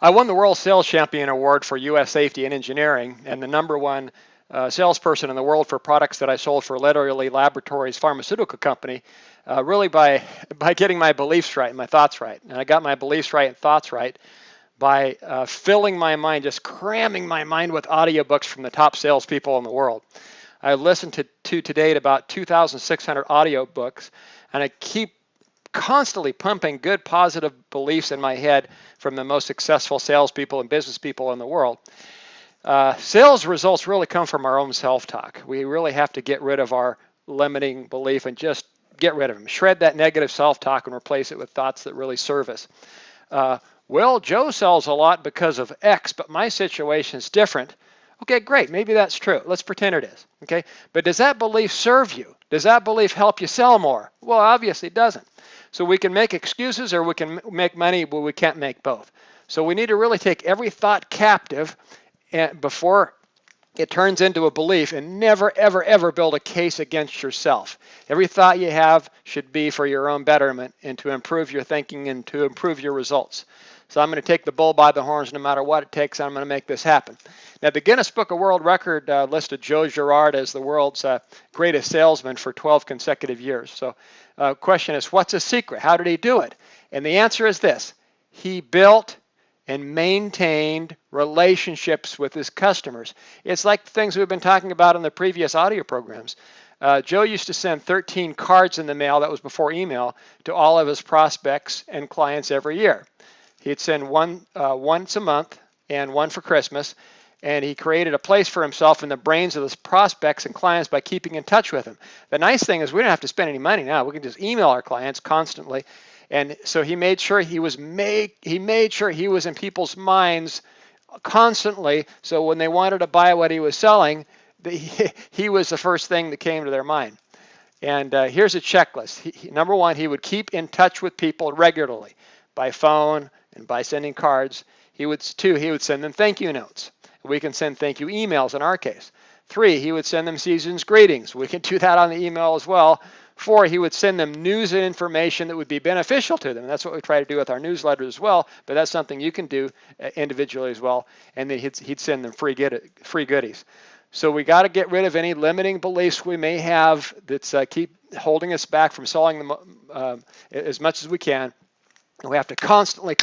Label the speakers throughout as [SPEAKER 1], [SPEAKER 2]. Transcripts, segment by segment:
[SPEAKER 1] I won the World Sales Champion Award for U.S. Safety and Engineering, and the #1 salesperson in the world for products that I sold for Literally Laboratories pharmaceutical company, really by getting my beliefs right and my thoughts right. And I got my beliefs right and thoughts right by filling my mind, just cramming my mind with audiobooks from the top salespeople in the world. I listened to date about 2,600 audiobooks, and I keep constantly pumping good positive beliefs in my head from the most successful salespeople and business people in the world. Sales results really come from our own self-talk. We really have to get rid of our limiting belief and just get rid of them. Shred that negative self-talk and replace it with thoughts that really serve us. Well, Joe sells a lot because of X, but my situation is different. Okay, great. Maybe that's true. Let's pretend it is. Okay, but does that belief serve you? Does that belief help you sell more? Well, obviously it doesn't. So we can make excuses or we can make money, but we can't make both. So we need to really take every thought captive before it turns into a belief, and never, ever, ever build a case against yourself. Every thought you have should be for your own betterment and to improve your thinking and to improve your results. So I'm going to take the bull by the horns no matter what it takes. I'm going to make this happen. Now, the Guinness Book of World Record listed Joe Girard as the world's greatest salesman for 12 consecutive years. So question is, what's his secret? How did he do it? And the answer is this. He built and maintained relationships with his customers. It's like the things we've been talking about in the previous audio programs. Joe used to send 13 cards in the mail, that was before email, to all of his prospects and clients every year. He'd send one once a month and one for Christmas, and he created a place for himself in the brains of his prospects and clients by keeping in touch with them. The nice thing is we don't have to spend any money now. We can just email our clients constantly. And so he made sure he was in people's minds constantly. So when they wanted to buy what he was selling, he was the first thing that came to their mind. And here's a checklist. Number one, he would keep in touch with people regularly by phone and by sending cards. He would send them thank you notes. We can send thank you emails in our case. 3, he would send them season's greetings. We can do that on the email as well. 4, he would send them news and information that would be beneficial to them. That's what we try to do with our newsletter as well, but that's something you can do individually as well. And then he'd send them free goodies. So we got to get rid of any limiting beliefs we may have that's keep holding us back from selling them as much as we can. We have to constantly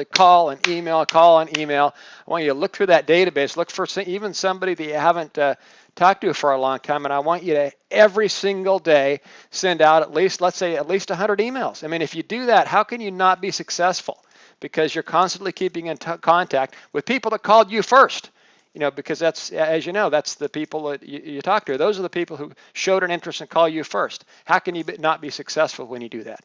[SPEAKER 1] call and email. I want you to look through that database, look for even somebody that you haven't talked to for a long time, and I want you to every single day send out at least 100 emails. I mean, if you do that, how can you not be successful? Because you're constantly keeping in contact with people that called you first. Because that's, as you know, that's the people that you talk to. Those are the people who showed an interest and call you first. How can you not be successful when you do that?